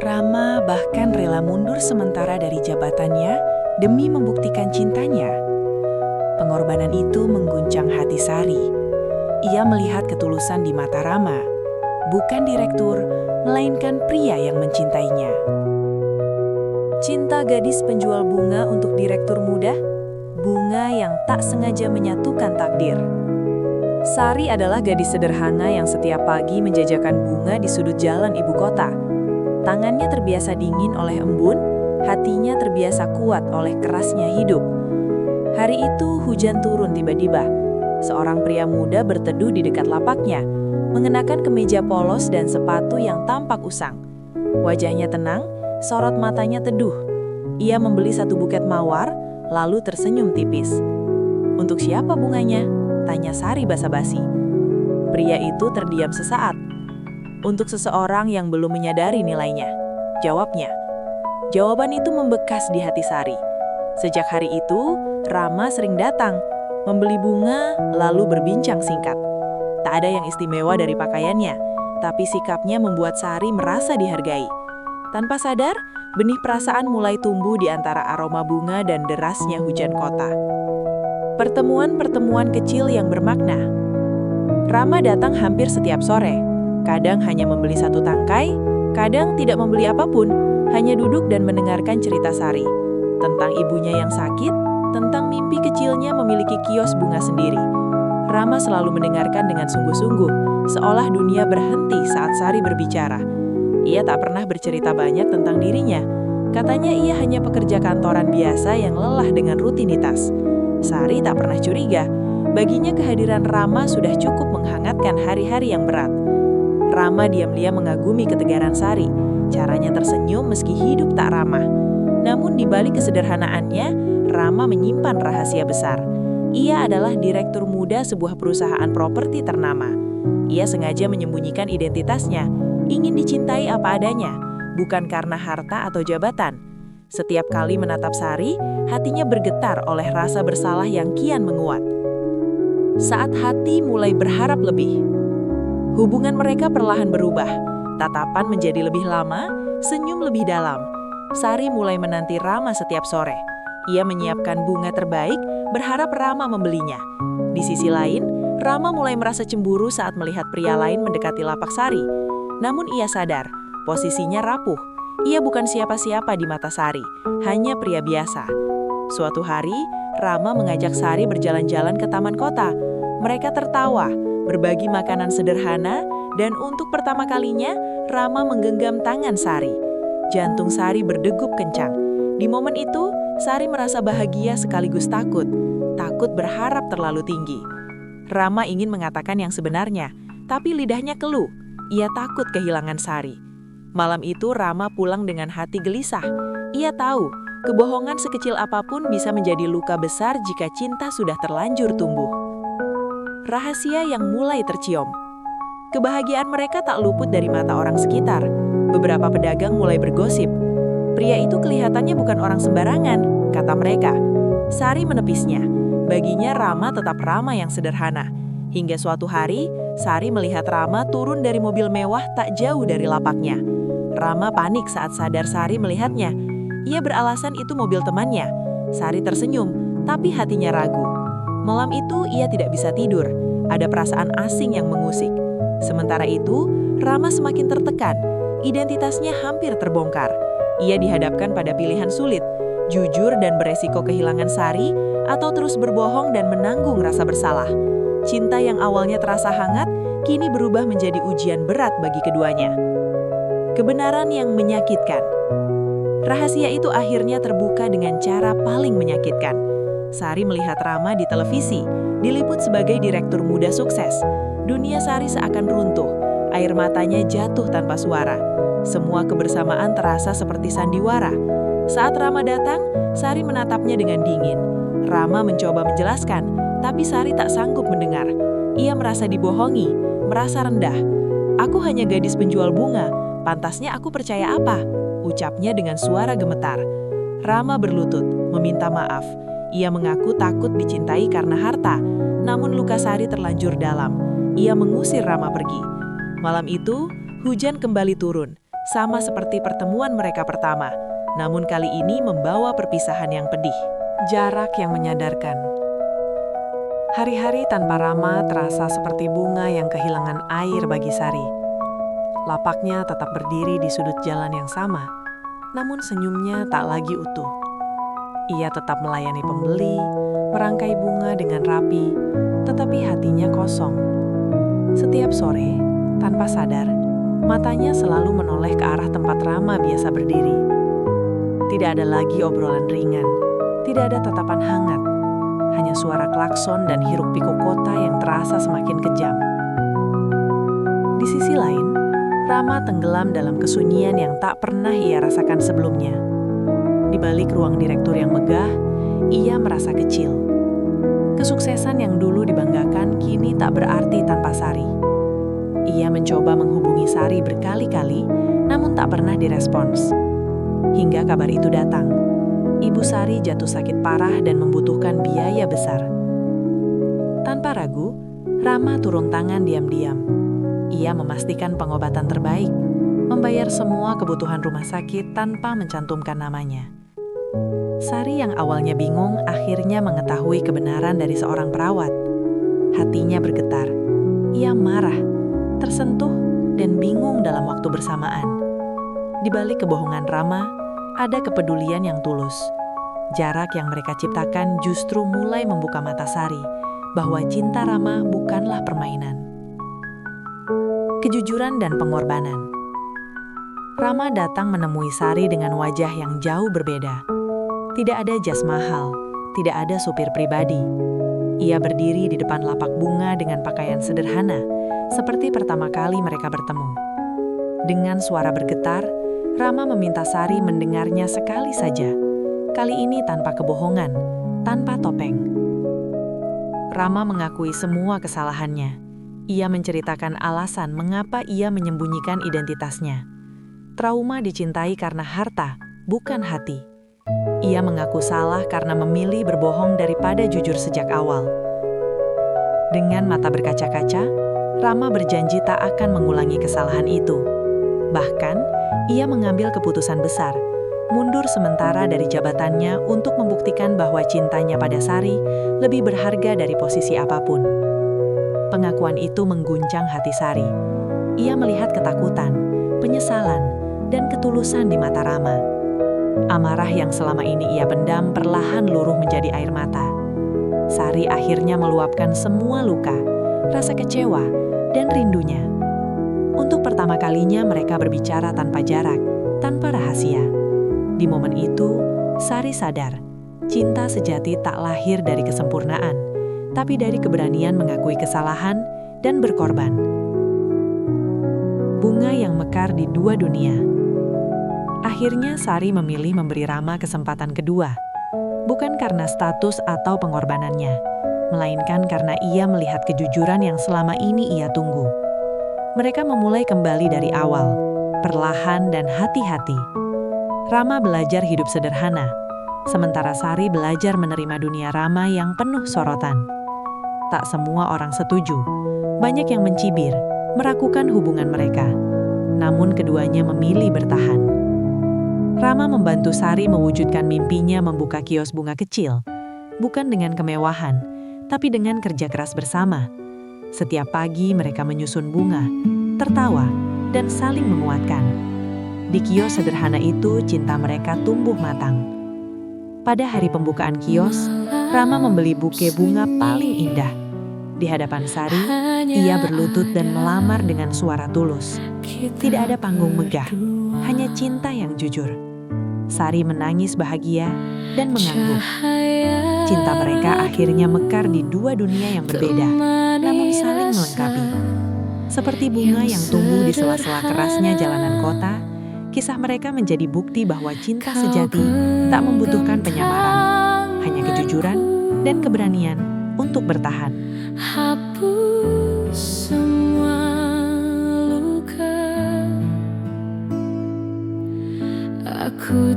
Rama bahkan rela mundur sementara dari jabatannya demi membuktikan cintanya. Pengorbanan itu mengguncang hati Sari. Ia melihat ketulusan di mata Rama, bukan direktur, melainkan pria yang mencintainya. Cinta gadis penjual bunga untuk direktur muda, bunga yang tak sengaja menyatukan takdir. Sari adalah gadis sederhana yang setiap pagi menjajakan bunga di sudut jalan ibu kota. Tangannya terbiasa dingin oleh embun, hatinya terbiasa kuat oleh kerasnya hidup. Hari itu hujan turun tiba-tiba. Seorang pria muda berteduh di dekat lapaknya, mengenakan kemeja polos dan sepatu yang tampak usang. Wajahnya tenang, sorot matanya teduh. Ia membeli satu buket mawar, lalu tersenyum tipis. "Untuk siapa bunganya?" tanya Sari basa-basi. Pria itu terdiam sesaat. "Untuk seseorang yang belum menyadari nilainya," jawabnya. Jawaban itu membekas di hati Sari. Sejak hari itu, Rama sering datang, membeli bunga, lalu berbincang singkat. Tak ada yang istimewa dari pakaiannya, tapi sikapnya membuat Sari merasa dihargai. Tanpa sadar, benih perasaan mulai tumbuh di antara aroma bunga dan derasnya hujan kota. Pertemuan-pertemuan kecil yang bermakna. Rama datang hampir setiap sore. Kadang hanya membeli satu tangkai, kadang tidak membeli apapun, hanya duduk dan mendengarkan cerita Sari. Tentang ibunya yang sakit, tentang mimpi kecilnya memiliki kios bunga sendiri. Rama selalu mendengarkan dengan sungguh-sungguh, seolah dunia berhenti saat Sari berbicara. Ia tak pernah bercerita banyak tentang dirinya. Katanya ia hanya pekerja kantoran biasa yang lelah dengan rutinitas. Sari tak pernah curiga. Baginya kehadiran Rama sudah cukup menghangatkan hari-hari yang berat. Rama diam-diam mengagumi ketegaran Sari. Caranya tersenyum meski hidup tak ramah. Namun di balik kesederhanaannya, Rama menyimpan rahasia besar. Ia adalah direktur muda sebuah perusahaan properti ternama. Ia sengaja menyembunyikan identitasnya, ingin dicintai apa adanya, bukan karena harta atau jabatan. Setiap kali menatap Sari, hatinya bergetar oleh rasa bersalah yang kian menguat. Saat hati mulai berharap lebih, hubungan mereka perlahan berubah. Tatapan menjadi lebih lama, senyum lebih dalam. Sari mulai menanti Rama setiap sore. Ia menyiapkan bunga terbaik, berharap Rama membelinya. Di sisi lain, Rama mulai merasa cemburu saat melihat pria lain mendekati lapak Sari. Namun ia sadar, posisinya rapuh. Ia bukan siapa-siapa di mata Sari, hanya pria biasa. Suatu hari, Rama mengajak Sari berjalan-jalan ke taman kota. Mereka tertawa, berbagi makanan sederhana, dan untuk pertama kalinya, Rama menggenggam tangan Sari. Jantung Sari berdegup kencang. Di momen itu, Sari merasa bahagia sekaligus takut. Takut berharap terlalu tinggi. Rama ingin mengatakan yang sebenarnya, tapi lidahnya keluh. Ia takut kehilangan Sari. Malam itu Rama pulang dengan hati gelisah. Ia tahu, kebohongan sekecil apapun bisa menjadi luka besar jika cinta sudah terlanjur tumbuh. Rahasia yang mulai tercium. Kebahagiaan mereka tak luput dari mata orang sekitar. Beberapa pedagang mulai bergosip. "Pria itu kelihatannya bukan orang sembarangan," kata mereka. Sari menepisnya. Baginya Rama tetap Rama yang sederhana. Hingga suatu hari, Sari melihat Rama turun dari mobil mewah tak jauh dari lapaknya. Rama panik saat sadar Sari melihatnya. Ia beralasan itu mobil temannya. Sari tersenyum, tapi hatinya ragu. Malam itu ia tidak bisa tidur. Ada perasaan asing yang mengusik. Sementara itu, Rama semakin tertekan. Identitasnya hampir terbongkar. Ia dihadapkan pada pilihan sulit, jujur dan beresiko kehilangan Sari, atau terus berbohong dan menanggung rasa bersalah. Cinta yang awalnya terasa hangat, kini berubah menjadi ujian berat bagi keduanya. Kebenaran yang menyakitkan. Rahasia itu akhirnya terbuka dengan cara paling menyakitkan. Sari melihat Rama di televisi, diliput sebagai direktur muda sukses. Dunia Sari seakan runtuh, air matanya jatuh tanpa suara. Semua kebersamaan terasa seperti sandiwara. Saat Rama datang, Sari menatapnya dengan dingin. Rama mencoba menjelaskan, tapi Sari tak sanggup mendengar. Ia merasa dibohongi, merasa rendah. "Aku hanya gadis penjual bunga, pantasnya aku percaya apa?" ucapnya dengan suara gemetar. Rama berlutut, meminta maaf. Ia mengaku takut dicintai karena harta, namun luka Sari terlanjur dalam. Ia mengusir Rama pergi. Malam itu, hujan kembali turun. sama seperti pertemuan mereka pertama, namun kali ini membawa perpisahan yang pedih. Jarak yang menyadarkan. Hari-hari tanpa Rama terasa seperti bunga yang kehilangan air bagi Sari. Lapaknya tetap berdiri di sudut jalan yang sama, namun senyumnya tak lagi utuh. Ia tetap melayani pembeli, merangkai bunga dengan rapi, tetapi hatinya kosong. Setiap sore, tanpa sadar, matanya selalu menoleh ke arah tempat Rama biasa berdiri. Tidak ada lagi obrolan ringan, tidak ada tatapan hangat, hanya suara klakson dan hiruk-pikuk kota yang terasa semakin kejam. Di sisi lain, Rama tenggelam dalam kesunyian yang tak pernah ia rasakan sebelumnya. Di balik ruang direktur yang megah, ia merasa kecil. Kesuksesan yang dulu dibanggakan kini tak berarti tanpa Sari. Ia mencoba menghubungi Sari berkali-kali, namun tak pernah direspons. Hingga kabar itu datang. Ibu Sari jatuh sakit parah dan membutuhkan biaya besar. Tanpa ragu, Rama turun tangan diam-diam. Ia memastikan pengobatan terbaik, membayar semua kebutuhan rumah sakit tanpa mencantumkan namanya. Sari yang awalnya bingung akhirnya mengetahui kebenaran dari seorang perawat. Hatinya bergetar. Ia marah, tersentuh, dan bingung dalam waktu bersamaan. Di balik kebohongan Rama, ada kepedulian yang tulus. Jarak yang mereka ciptakan justru mulai membuka mata Sari bahwa cinta Rama bukanlah permainan. Kejujuran dan pengorbanan. Rama datang menemui Sari dengan wajah yang jauh berbeda. Tidak ada jas mahal, tidak ada supir pribadi. Ia berdiri di depan lapak bunga dengan pakaian sederhana, seperti pertama kali mereka bertemu. Dengan suara bergetar, Rama meminta Sari mendengarnya sekali saja. Kali ini tanpa kebohongan, tanpa topeng. Rama mengakui semua kesalahannya. Ia menceritakan alasan mengapa ia menyembunyikan identitasnya. Trauma dicintai karena harta, bukan hati. Ia mengaku salah karena memilih berbohong daripada jujur sejak awal. Dengan mata berkaca-kaca, Rama berjanji tak akan mengulangi kesalahan itu. Bahkan, ia mengambil keputusan besar, mundur sementara dari jabatannya untuk membuktikan bahwa cintanya pada Sari lebih berharga dari posisi apapun. Pengakuan itu mengguncang hati Sari. Ia melihat ketakutan, penyesalan, dan ketulusan di mata Rama. Amarah yang selama ini ia pendam perlahan luruh menjadi air mata. Sari akhirnya meluapkan semua luka, rasa kecewa, dan rindunya. Untuk pertama kalinya mereka berbicara tanpa jarak, tanpa rahasia. Di momen itu, Sari sadar, cinta sejati tak lahir dari kesempurnaan, tapi dari keberanian mengakui kesalahan dan berkorban. Bunga yang mekar di dua dunia. Akhirnya Sari memilih memberi Rama kesempatan kedua, bukan karena status atau pengorbanannya, melainkan karena ia melihat kejujuran yang selama ini ia tunggu. Mereka memulai kembali dari awal, perlahan dan hati-hati. Rama belajar hidup sederhana, sementara Sari belajar menerima dunia Rama yang penuh sorotan. Tak semua orang setuju, banyak yang mencibir, meragukan hubungan mereka. Namun keduanya memilih bertahan. Rama membantu Sari mewujudkan mimpinya membuka kios bunga kecil, bukan dengan kemewahan, tapi dengan kerja keras bersama. Setiap pagi mereka menyusun bunga, tertawa, dan saling menguatkan. Di kios sederhana itu, cinta mereka tumbuh matang. Pada hari pembukaan kios, Rama membeli buke bunga paling indah. Di hadapan Sari, ia berlutut dan melamar dengan suara tulus. Tidak ada panggung megah, hanya cinta yang jujur. Sari menangis bahagia dan mengangguk. Cinta mereka akhirnya mekar di dua dunia yang berbeda, namun saling melengkapi. Seperti bunga yang tumbuh di sela-sela kerasnya jalanan kota, kisah mereka menjadi bukti bahwa cinta sejati tak membutuhkan penyamaran, hanya kejujuran dan keberanian untuk bertahan. Hapus semua luka, aku